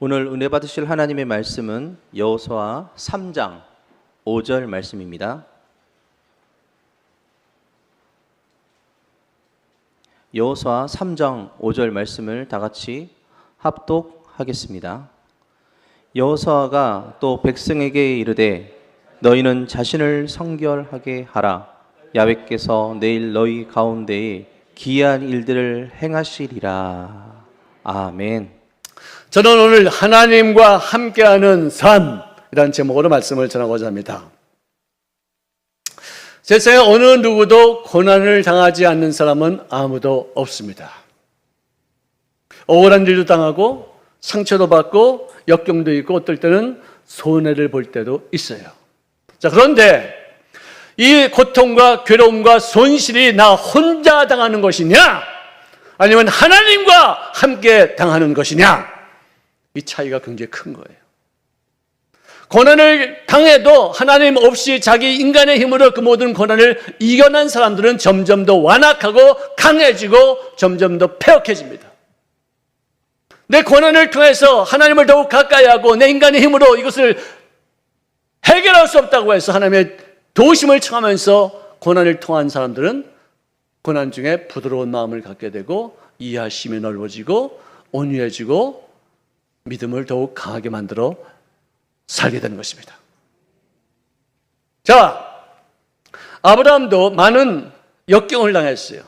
오늘 은혜 받으실 하나님의 말씀은 여호수아 3장 5절 말씀입니다. 여호수아 3장 5절 말씀을 다 같이 합독하겠습니다. 여호수아가 또 백성에게 이르되 너희는 자신을 성결하게 하라. 야훼께서 내일 너희 가운데에 기이한 일들을 행하시리라. 아멘. 저는 오늘 하나님과 함께하는 삶이라는 제목으로 말씀을 전하고자 합니다. 세상에 어느 누구도 고난을 당하지 않는 사람은 아무도 없습니다. 억울한 일도 당하고 상처도 받고 역경도 있고 어떨 때는 손해를 볼 때도 있어요. 자, 그런데 이 고통과 괴로움과 손실이 나 혼자 당하는 것이냐, 아니면 하나님과 함께 당하는 것이냐, 이 차이가 굉장히 큰 거예요. 고난을 당해도 하나님 없이 자기 인간의 힘으로 그 모든 고난을 이겨낸 사람들은 점점 더 완악하고 강해지고 점점 더 패역해집니다. 내 고난을 통해서 하나님을 더욱 가까이 하고 내 인간의 힘으로 이것을 해결할 수 없다고 해서 하나님의 도우심을 청하면서 고난을 통한 사람들은 고난 중에 부드러운 마음을 갖게 되고 이해심이 넓어지고 온유해지고 믿음을 더욱 강하게 만들어 살게 되는 것입니다. 자, 아브라함도 많은 역경을 당했어요.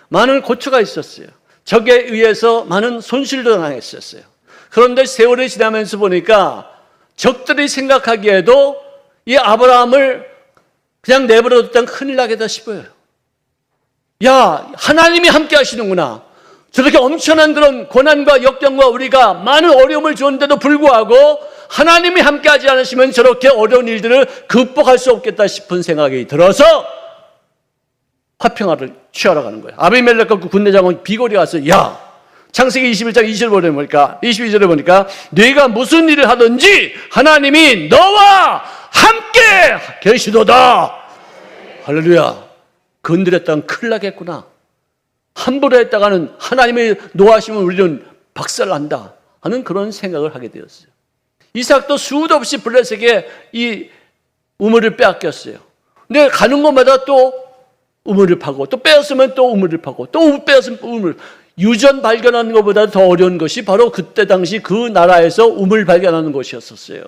많은 고초가 있었어요. 적에 의해서 많은 손실도 당했었어요. 그런데 세월이 지나면서 보니까 적들이 생각하기에도 이 아브라함을 그냥 내버려뒀다면 큰일 나겠다 싶어요. 야, 하나님이 함께 하시는구나. 저렇게 엄청난 그런 고난과 역경과 우리가 많은 어려움을 주었는데도 불구하고 하나님이 함께하지 않으시면 저렇게 어려운 일들을 극복할 수 없겠다 싶은 생각이 들어서 화평을 취하러 가는 거예요. 아비멜렉과 그 군대장은 비거리 가서, 야, 창세기 21장 22절에 보니까 네가 무슨 일을 하든지 하나님이 너와 함께 계시도다. 할렐루야. 건드렸다간 큰일 나겠구나. 함부로 했다가는 하나님의 노하심을 우리는 박살난다 하는 그런 생각을 하게 되었어요. 이삭도 수도 없이 블레셋에게 이 우물을 빼앗겼어요. 근데 가는 곳마다 또 우물을 파고, 또 빼앗으면 또 우물을 파고, 또 빼앗으면 우물. 유전 발견하는 것보다 더 어려운 것이 바로 그때 당시 그 나라에서 우물 발견하는 것이었었어요.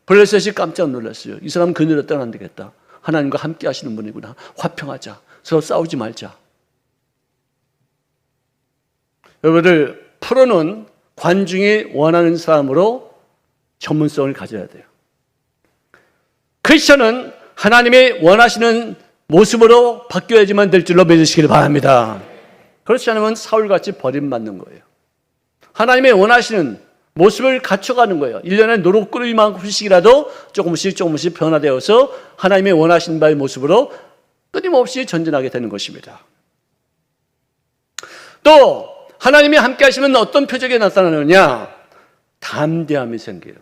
블레셋이 깜짝 놀랐어요. 이 사람 그늘었다는 안 되겠다. 하나님과 함께 하시는 분이구나. 화평하자. 서로 싸우지 말자. 여러분들, 프로는 관중이 원하는 사람으로 전문성을 가져야 돼요. 크리스천은 하나님이 원하시는 모습으로 바뀌어야지만 될 줄로 믿으시길 바랍니다. 그렇지 않으면 사울같이 버림받는 거예요. 하나님이 원하시는 모습을 갖춰가는 거예요. 1년에 노릇꾸러기만큼씩이라도 조금씩 변화되어서 하나님이 원하시는 바의 모습으로 끊임없이 전진하게 되는 것입니다. 또 하나님이 함께 하시면 어떤 표적이 나타나느냐? 담대함이 생겨요.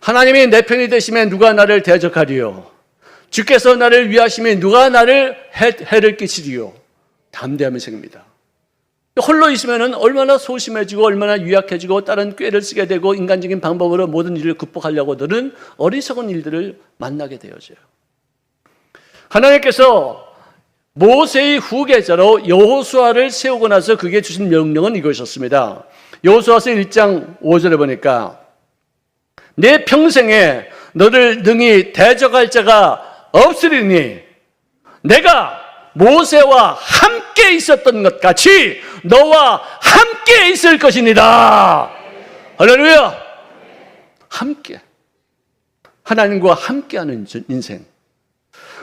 하나님이 내 편이 되시면 누가 나를 대적하리요? 주께서 나를 위하시면 누가 나를 해를 끼치리요? 담대함이 생깁니다. 홀로 있으면 얼마나 소심해지고 얼마나 유약해지고 다른 꾀를 쓰게 되고 인간적인 방법으로 모든 일을 극복하려고 드는 어리석은 일들을 만나게 되어져요. 하나님께서 모세의 후계자로 여호수아를 세우고 나서 그게 주신 명령은 이것이었습니다. 여호수아서 1장 5절에 보니까 내 평생에 너를 능히 대적할 자가 없으리니 내가 모세와 함께 있었던 것 같이 너와 함께 있을 것이니라. 할렐루야. 함께, 하나님과 함께하는 인생.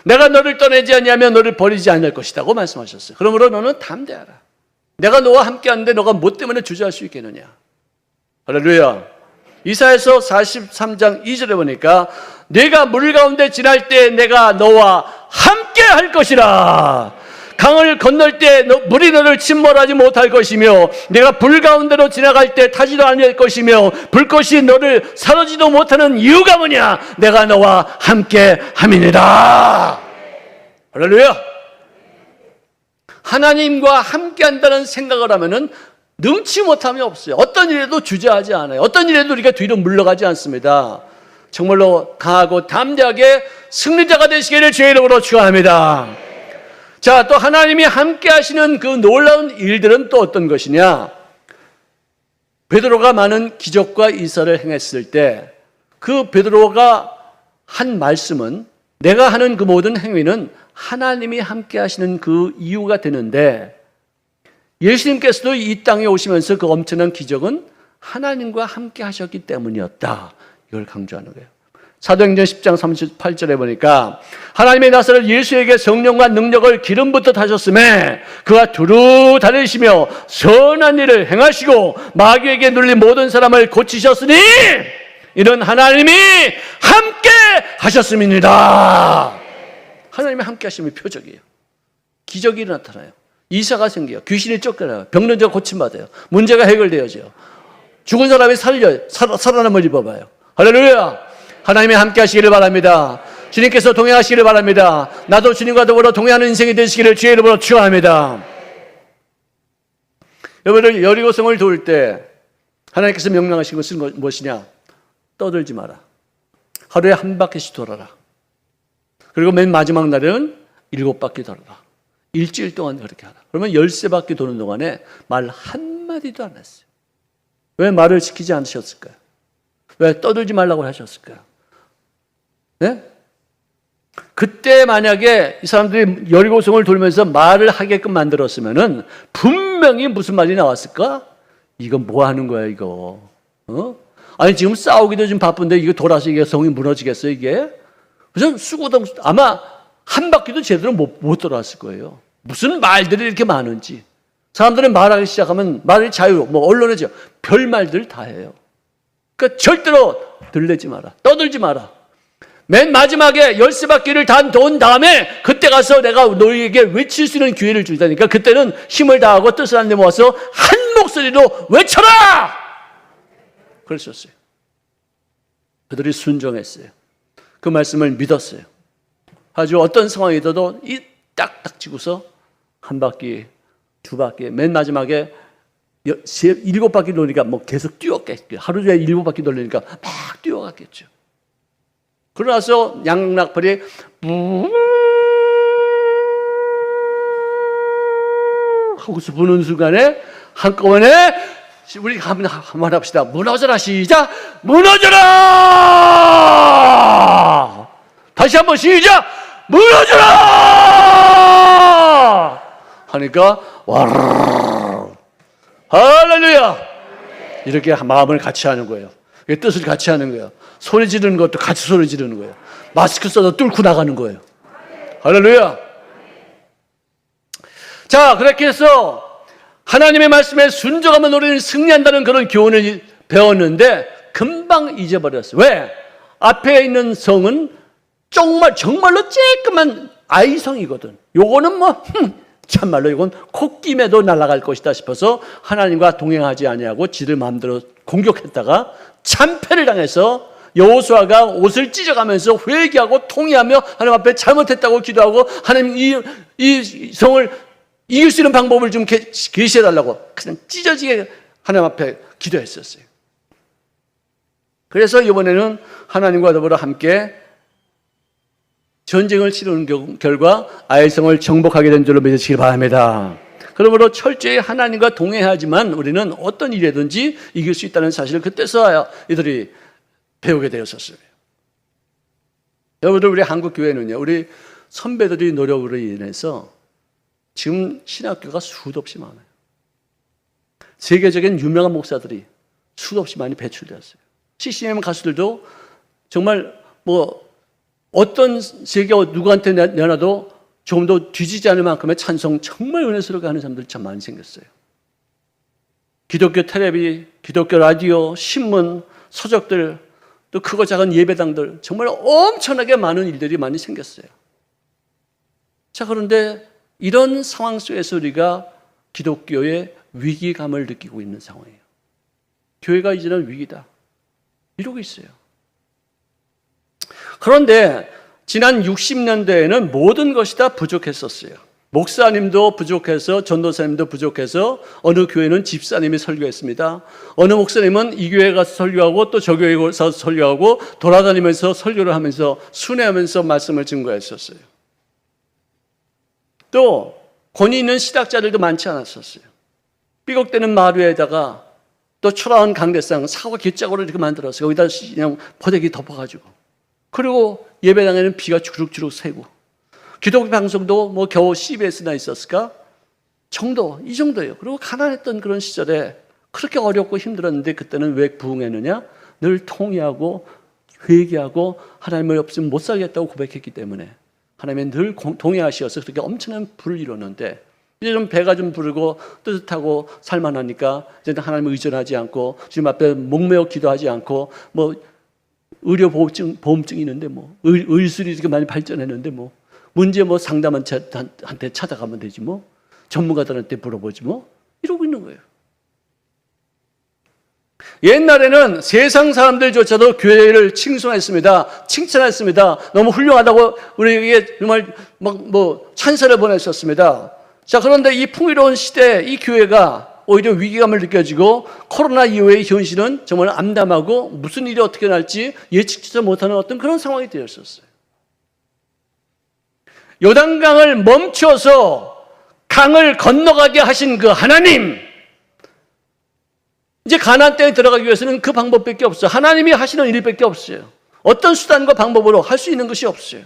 내가 너를 떠내지 아니하면 너를 버리지 않을 것이라고 말씀하셨어요. 그러므로 너는 담대하라. 내가 너와 함께하는데 너가 뭐 때문에 주저할 수 있겠느냐. 할렐루야. 이사야서 43장 2절에 보니까 네가 물 가운데 지날 때 내가 너와 함께 할 것이라. 강을 건널 때 물이 너를 침몰하지 못할 것이며 내가 불 가운데로 지나갈 때 타지도 않을 것이며 불꽃이 너를 사르지도 못하는 이유가 뭐냐? 내가 너와 함께 함이니라. 할렐루야. 하나님과 함께 한다는 생각을 하면은 능치 못함이 없어요. 어떤 일에도 주저하지 않아요. 어떤 일에도 우리가 뒤로 물러가지 않습니다. 정말로 강하고 담대하게 승리자가 되시기를 주의 이름으로 축원합니다. 자, 또 하나님이 함께 하시는 그 놀라운 일들은 또 어떤 것이냐? 베드로가 많은 기적과 이사를 행했을 때 그 베드로가 한 말씀은, 내가 하는 그 모든 행위는 하나님이 함께 하시는 그 이유가 되는데, 예수님께서도 이 땅에 오시면서 그 엄청난 기적은 하나님과 함께 하셨기 때문이었다. 이걸 강조하는 거예요. 사도행전 10장 38절에 보니까 하나님의 나사를 예수에게 성령과 능력을 기름부터 타셨음에 그가 두루 다니시며 선한 일을 행하시고 마귀에게 눌린 모든 사람을 고치셨으니 이는 하나님이 함께 하셨음입니다. 하나님이 함께 하심의 표적이에요. 기적이 나타나요. 이사가 생겨요. 귀신이 쫓겨나요. 병든 자가 고침받아요. 문제가 해결되어져요. 죽은 사람이 살아남을 입어봐요. 할렐루야. 하나님이 함께 하시기를 바랍니다. 주님께서 동행하시기를 바랍니다. 나도 주님과 더불어 동행하는 인생이 되시기를 주의 이름으로 축원합니다. 여러분들 여리고성을 도울 때 하나님께서 명령하신 것은 무엇이냐? 떠들지 마라. 하루에 한 바퀴씩 돌아라. 그리고 맨 마지막 날에는 7바퀴 돌아라. 일주일 동안 그렇게 하라. 그러면 13바퀴 도는 동안에 말 한마디도 안 했어요. 왜 말을 지키지 않으셨을까요? 왜 떠들지 말라고 하셨을까요? 네? 그때 만약에 이 사람들이 여리고성을 돌면서 말을 하게끔 만들었으면은 분명히 무슨 말이 나왔을까? 이건 뭐 하는 거야, 이거? 아니, 지금 싸우기도 좀 바쁜데 이거 돌아서 이게 성이 무너지겠어요, 이게? 그래서 수고도 아마 한 바퀴도 제대로 못 돌아왔을 거예요. 무슨 말들이 이렇게 많은지. 사람들은 말하기 시작하면 말의 자유, 언론에죠. 별 말들 다 해요. 그러니까 절대로 들리지 마라. 떠들지 마라. 맨 마지막에 13바퀴를 다 돈 다음에 그때 가서 내가 너희에게 외칠 수 있는 기회를 줄 테니까 그때는 힘을 다하고 뜻을 한데 모아서 한 목소리로 외쳐라! 그랬었어요. 그들이 순종했어요. 그 말씀을 믿었어요. 아주 어떤 상황이더라도 이 딱딱 치고서 한 바퀴, 두 바퀴, 맨 마지막에 7바퀴 돌리니까 계속 뛰었겠죠. 하루 종일 7바퀴 돌리니까 막 뛰어갔겠죠. 그러나서 양락벌이 하고서 부는 순간에 한꺼번에 우리 한번 합시다. 무너져라. 시작. 무너져라. 다시 한번 시작. 무너져라. 하니까 와르르. 할렐루야. 이렇게 마음을 같이 하는 거예요. 뜻을 같이 하는 거예요. 소리 지르는 것도 같이 소리 지르는 거예요. 마스크 써서 뚫고 나가는 거예요. 할렐루야. 자, 그렇게 해서 하나님의 말씀에 순종하면 우리는 승리한다는 그런 교훈을 배웠는데 금방 잊어버렸어요. 왜? 앞에 있는 성은 정말로 쬐끄만 아이성이거든. 요거는 참말로 이건 콧김에도 날아갈 것이다 싶어서 하나님과 동행하지 아니하고 지들 마음대로 공격했다가 참패를 당해서 여호수아가 옷을 찢어가면서 회개하고 통회하며 하나님 앞에 잘못했다고 기도하고 하나님 이 성을 이길 수 있는 방법을 좀 계시해달라고 그냥 찢어지게 하나님 앞에 기도했었어요. 그래서 이번에는 하나님과 더불어 함께 전쟁을 치르는 결과 아이성을 정복하게 된 줄로 믿으시기 바랍니다. 그러므로 철저히 하나님과 동행하지만 우리는 어떤 일이든지 이길 수 있다는 사실을 그때서야 이들이 배우게 되었었어요. 여러분들 우리 한국 교회는요, 우리 선배들이 노력으로 인해서 지금 신학교가 수도 없이 많아요. 세계적인 유명한 목사들이 수도 없이 많이 배출되었어요. CCM 가수들도 정말 어떤 세계 누구한테 내놔도 조금 더 뒤지지 않을 만큼의 찬송 정말 은혜스럽게 하는 사람들이 참 많이 생겼어요. 기독교 텔레비, 기독교 라디오, 신문, 서적들, 또 크고 작은 예배당들 정말 엄청나게 많은 일들이 많이 생겼어요. 자, 그런데 이런 상황 속에서 우리가 기독교의 위기감을 느끼고 있는 상황이에요. 교회가 이제는 위기다. 이러고 있어요. 그런데 지난 60년대에는 모든 것이 다 부족했었어요. 목사님도 부족해서, 전도사님도 부족해서 어느 교회는 집사님이 설교했습니다. 어느 목사님은 이 교회 가서 설교하고 또 저 교회 가서 설교하고 돌아다니면서 설교를 하면서 순회하면서 말씀을 증거했었어요. 또 권위 있는 신학자들도 많지 않았었어요. 삐걱대는 마루에다가 또 초라한 강대상 사과 깃자국을 이렇게 만들어서 거기다 그냥 포대기 덮어가지고, 그리고 예배당에는 비가 주룩주룩 새고, 기독교 방송도 뭐 겨우 CBS나 있었을까? 이 정도예요. 그리고 가난했던 그런 시절에 그렇게 어렵고 힘들었는데 그때는 왜 부흥했느냐? 늘 통회하고 회개하고 하나님을 없으면 못 살겠다고 고백했기 때문에 하나님은 늘 동의하시어서 그렇게 엄청난 불을 이뤘는데, 이제 좀 배가 좀 부르고 뜨뜻하고 살만하니까 이제 하나님을 의존하지 않고 주님 앞에 목매어 기도하지 않고 뭐 의료 보험증이 있는데 뭐 의술이 이렇게 많이 발전했는데 뭐 문제 뭐 상담한테 찾아가면 되지 뭐 전문가들한테 물어보지 뭐 이러고 있는 거예요. 옛날에는 세상 사람들조차도 교회를 칭송했습니다. 칭찬했습니다. 너무 훌륭하다고 우리에게 정말 뭐 찬사를 보냈었습니다. 자, 그런데 이 풍요로운 시대에 이 교회가 오히려 위기감을 느껴지고 코로나 이후의 현실은 정말 암담하고 무슨 일이 어떻게 날지 예측치도 못하는 어떤 그런 상황이 되었었어요. 요단강을 멈춰서 강을 건너가게 하신 그 하나님, 이제 가나안 땅에 들어가기 위해서는 그 방법밖에 없어요. 하나님이 하시는 일밖에 없어요. 어떤 수단과 방법으로 할 수 있는 것이 없어요.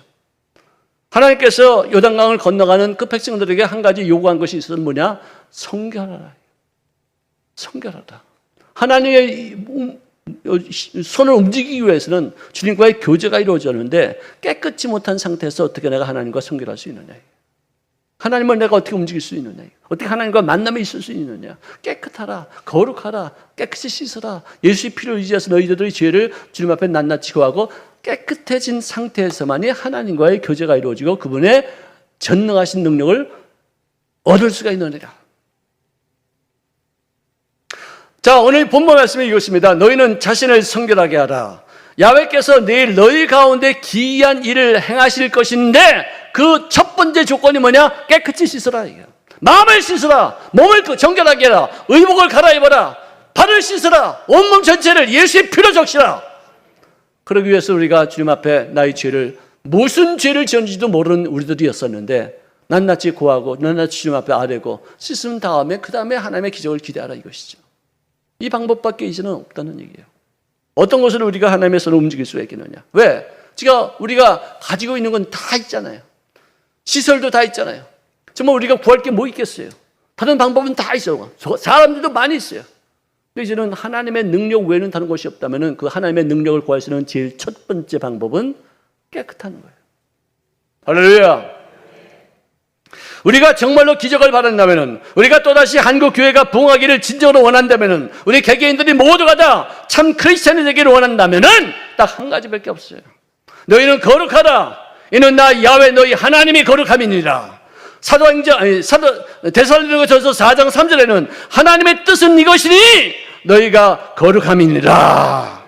하나님께서 요단강을 건너가는 그 백성들에게 한 가지 요구한 것이 있어서 뭐냐? 성결하라. 성결하다. 하나님의 손을 움직이기 위해서는 주님과의 교제가 이루어졌는데 깨끗이 못한 상태에서 어떻게 내가 하나님과 성결할 수 있느냐? 하나님을 내가 어떻게 움직일 수 있느냐? 어떻게 하나님과 만남에 있을 수 있느냐? 깨끗하라, 거룩하라, 깨끗이 씻어라. 예수의 피를 의지해서 너희들의 죄를 주님 앞에 낱낱이 고하고 깨끗해진 상태에서만이 하나님과의 교제가 이루어지고 그분의 전능하신 능력을 얻을 수가 있느니라. 자, 오늘 본문 말씀이 이것입니다. 너희는 자신을 성결하게 하라. 야훼께서 내일 너희 가운데 기이한 일을 행하실 것인데 그 첫 번째 조건이 뭐냐? 깨끗이 씻어라. 마음을 씻어라. 몸을 정결하게 해라. 의복을 갈아입어라. 발을 씻어라. 온몸 전체를 예수의 피로 적시라. 그러기 위해서 우리가 주님 앞에 나의 죄를, 무슨 죄를 지었는지도 모르는 우리들이었었는데 낱낱이 고하고 낱낱이 주님 앞에 아뢰고 씻은 다음에 그 다음에 하나님의 기적을 기대하라 이것이죠. 이 방법밖에 이제는 없다는 얘기예요. 어떤 것을 우리가 하나님의 손을 움직일 수가 있겠느냐? 왜? 지금 우리가 가지고 있는 건 다 있잖아요. 시설도 다 있잖아요. 정말 우리가 구할 게 뭐 있겠어요? 다른 방법은 다 있어요. 사람들도 많이 있어요. 근데 이제는 하나님의 능력 외에는 다른 것이 없다면 그 하나님의 능력을 구할 수 있는 제일 첫 번째 방법은 깨끗한 거예요. 할렐루야. 우리가 정말로 기적을 바란다면, 우리가 또다시 한국 교회가 부흥하기를 진정으로 원한다면, 우리 개개인들이 모두가 다 참 크리스찬이 되기를 원한다면 딱 한 가지밖에 없어요. 너희는 거룩하다. 이는 나 야훼 너희 하나님이 거룩함이니라. 데살로니가전서 4장 3절에는 하나님의 뜻은 이것이니 너희가 거룩함이니라.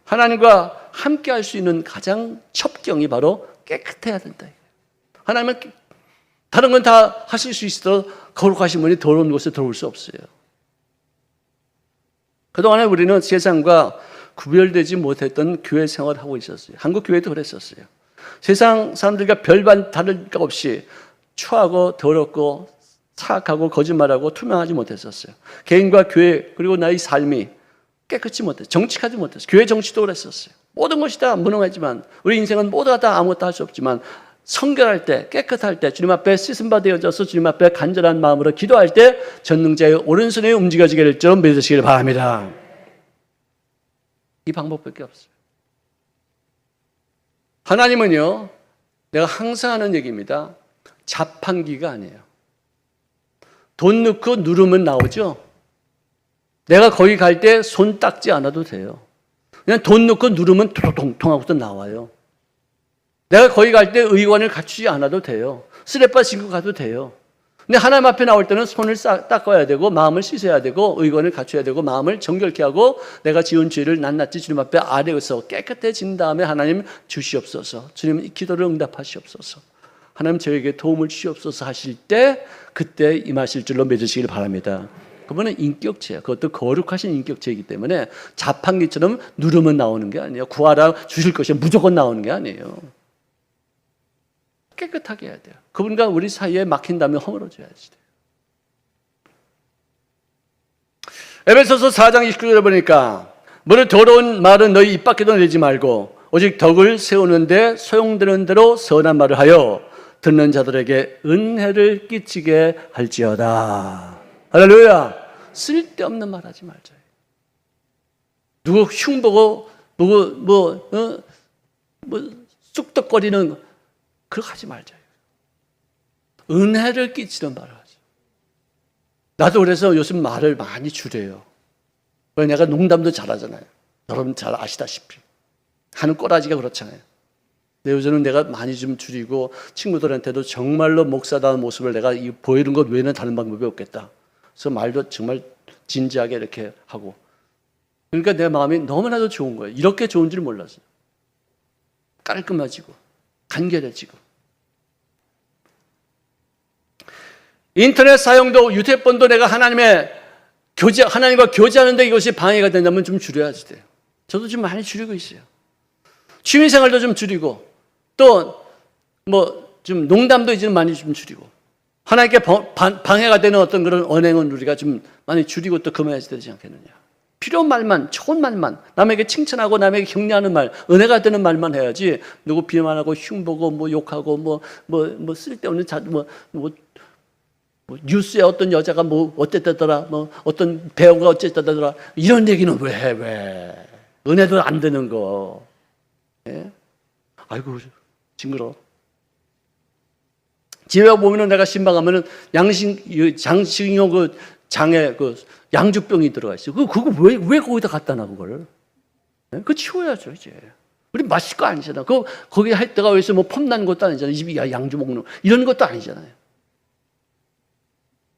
하나님과 함께 할 수 있는 가장 첩경이 바로 깨끗해야 된다. 하나님은 다른 건 다 하실 수 있어도 거룩하신 분이 더러운 곳에 들어올 수 없어요. 그동안에 우리는 세상과 구별되지 못했던 교회 생활을 하고 있었어요. 한국 교회도 그랬었어요. 세상 사람들과 별반 다를 것 없이 추하고 더럽고 사악하고 거짓말하고 투명하지 못했었어요. 개인과 교회 그리고 나의 삶이 깨끗이 못했어요. 정직하지 못했어요. 교회 정치도 그랬었어요. 모든 것이 다 무능하지만 우리 인생은 모두가 다 아무것도 할 수 없지만 성결할 때, 깨끗할 때, 주님 앞에 씻음바 되어져서 주님 앞에 간절한 마음으로 기도할 때 전능자의 오른손에 움직여지게 될 줄 믿으시길 바랍니다. 이 방법밖에 없어요. 하나님은요, 내가 항상 하는 얘기입니다. 자판기가 아니에요. 돈 넣고 누르면 나오죠? 내가 거기 갈 때 손 닦지 않아도 돼요. 그냥 돈 넣고 누르면 통통 하고도 나와요. 내가 거기 갈 때 의관을 갖추지 않아도 돼요. 쓰레빠 신고 가도 돼요. 근데 하나님 앞에 나올 때는 손을 닦아야 되고 마음을 씻어야 되고 의관을 갖춰야 되고 마음을 정결케 하고 내가 지은 죄를 낱낱이 주님 앞에 아뢰어서 깨끗해진 다음에 하나님 주시옵소서. 주님 이 기도를 응답하시옵소서. 하나님 저에게 도움을 주시옵소서 하실 때 그때 임하실 줄로 믿으시길 바랍니다. 그분은 인격체야. 그것도 거룩하신 인격체이기 때문에 자판기처럼 누르면 나오는 게 아니에요. 구하라 주실 것이 무조건 나오는 게 아니에요. 깨끗하게 해야 돼요. 그분과 우리 사이에 막힌다면 허물어줘야지 돼요. 에베소서 4장 29절에 보니까 무릇 더러운 말은 너희 입 밖에도 내지 말고 오직 덕을 세우는데 소용되는 대로 선한 말을 하여 듣는 자들에게 은혜를 끼치게 할지어다. 할렐루야. 쓸데없는 말 하지 말자. 누구 흉보고 쑥덕거리는 그거 하지 말자. 은혜를 끼치는 말을 하자. 나도 그래서 요즘 말을 많이 줄여요. 왜 내가 농담도 잘하잖아요. 여러분 잘 아시다시피. 하는 꼬라지가 그렇잖아요. 근데 요즘은 내가 많이 좀 줄이고 친구들한테도 정말로 목사다운 모습을 내가 보이는 것 외에는 다른 방법이 없겠다. 그래서 말도 정말 진지하게 이렇게 하고. 그러니까 내 마음이 너무나도 좋은 거예요. 이렇게 좋은 줄 몰랐어요. 깔끔해지고 간결해지고. 인터넷 사용도 휴대폰도 내가 하나님과 교제하는데 이것이 방해가 된다면 좀 줄여야지 돼요. 저도 좀 많이 줄이고 있어요. 취미생활도 좀 줄이고 또 좀 농담도 이제 많이 좀 줄이고 하나님께 방해가 되는 어떤 그런 언행은 우리가 좀 많이 줄이고 또 그만해야 되지 않겠느냐. 필요한 말만, 좋은 말만, 남에게 칭찬하고 남에게 격려하는 말, 은혜가 되는 말만 해야지 누구 비난하고 흉보고 욕하고 쓸데없는 뉴스에 어떤 여자가 어쨌다더라, 어떤 배우가 어쨌다더라 이런 얘기는 왜 은혜도 안 되는 거. 예? 아이고 징그러워. 집에 보면은 내가 신방하면은 장식용 장에 양주병이 들어가 있어요. 그거 왜 거기다 갖다 놔 그걸? 예? 그거 치워야죠 이제. 우리 마실 거 아니잖아. 거기 했다가 왜서 폼나는 것도 아니잖아. 이 집이 양주 먹는 이런 것도 아니잖아요.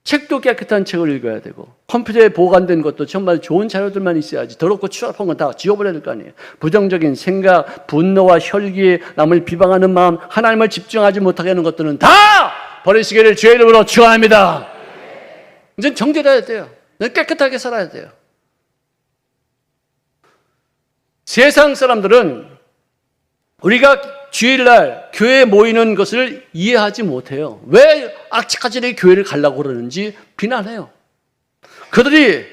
책도 깨끗한 책을 읽어야 되고 컴퓨터에 보관된 것도 정말 좋은 자료들만 있어야지 더럽고 추잡한 건 다 지워버려야 될 거 아니에요. 부정적인 생각, 분노와 혈기, 남을 비방하는 마음, 하나님을 집중하지 못하게 하는 것들은 다 버리시기를 주의 이름으로 축원합니다. 이제 정결해야 돼요. 깨끗하게 살아야 돼요. 세상 사람들은 우리가 주일날 교회에 모이는 것을 이해하지 못해요. 왜 악착같이 교회를 가려고 그러는지 비난해요. 그들이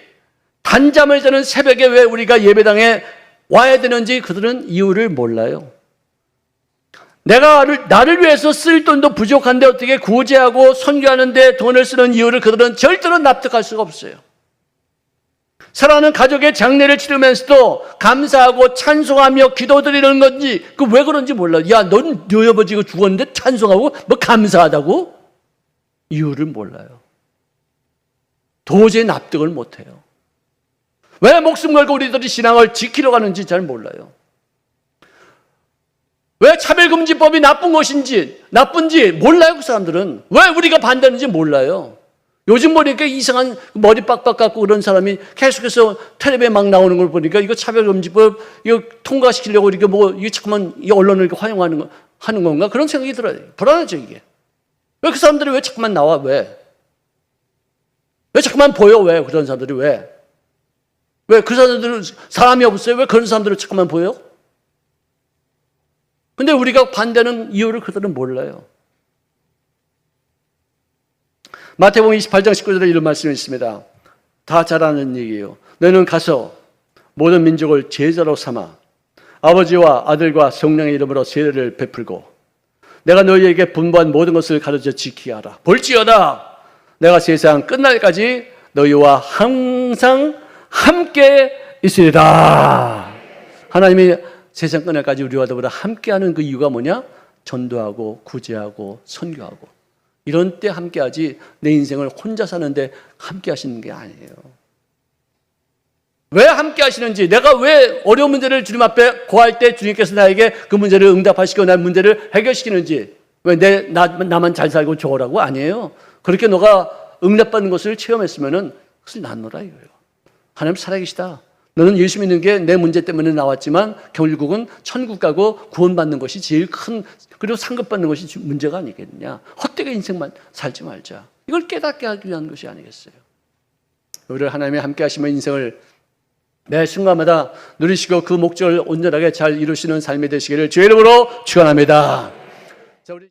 단잠을 자는 새벽에 왜 우리가 예배당에 와야 되는지 그들은 이유를 몰라요. 내가 나를 위해서 쓸 돈도 부족한데 어떻게 구제하고 선교하는데 돈을 쓰는 이유를 그들은 절대로 납득할 수가 없어요. 사랑하는 가족의 장례를 치르면서도 감사하고 찬송하며 기도드리는 건지 그 왜 그런지 몰라요. 야, 넌 너희 아버지가 죽었는데 찬송하고 감사하다고? 이유를 몰라요. 도저히 납득을 못해요. 왜 목숨 걸고 우리들이 신앙을 지키러 가는지 잘 몰라요. 왜 차별금지법이 나쁜지 몰라요. 그 사람들은. 왜 우리가 반대하는지 몰라요. 요즘 보니까 이상한 머리 빡빡 깎고 그런 사람이 계속해서 텔레비에 막 나오는 걸 보니까 이거 차별금지법 이거 통과시키려고 이게 잠깐만 이 언론을 이렇게 하는 건가? 그런 생각이 들어요. 불안하죠, 이게. 왜 그 사람들이 왜 자꾸만 나와? 왜 자꾸만 보여? 왜 그런 사람들이 왜 그 사람들은 사람이 없어요? 왜 그런 사람들을 자꾸만 보여? 근데 우리가 반대하는 이유를 그들은 몰라요. 마태복음 28장 19절에 이런 말씀이 있습니다. 다 잘 아는 얘기예요. 너희는 가서 모든 민족을 제자로 삼아 아버지와 아들과 성령의 이름으로 세례를 베풀고 내가 너희에게 분부한 모든 것을 가르쳐 지키게 하라. 볼지어다 내가 세상 끝날까지 너희와 항상 함께 있으리라. 하나님이 세상 끝날까지 우리와 더불어 함께하는 그 이유가 뭐냐? 전도하고 구제하고 선교하고 이런 때 함께하지 내 인생을 혼자 사는데 함께 하시는 게 아니에요. 왜 함께 하시는지, 내가 왜 어려운 문제를 주님 앞에 고할 때 주님께서 나에게 그 문제를 응답하시고 나의 문제를 해결시키는지, 왜 나만 잘 살고 좋으라고? 아니에요. 그렇게 너가 응답받는 것을 체험했으면은 그것을 나누라 이거예요. 하나님 살아계시다. 너는 예수 믿는 게 내 문제 때문에 나왔지만 결국은 천국 가고 구원받는 것이 제일 큰, 그리고 상급받는 것이 문제가 아니겠느냐. 헛되게 인생만 살지 말자. 이걸 깨닫게 하기 위한 것이 아니겠어요. 우리를 하나님이 함께 하시면 인생을 매 순간마다 누리시고 그 목적을 온전하게 잘 이루시는 삶이 되시기를 주의 이름으로 축원합니다. 자, 우리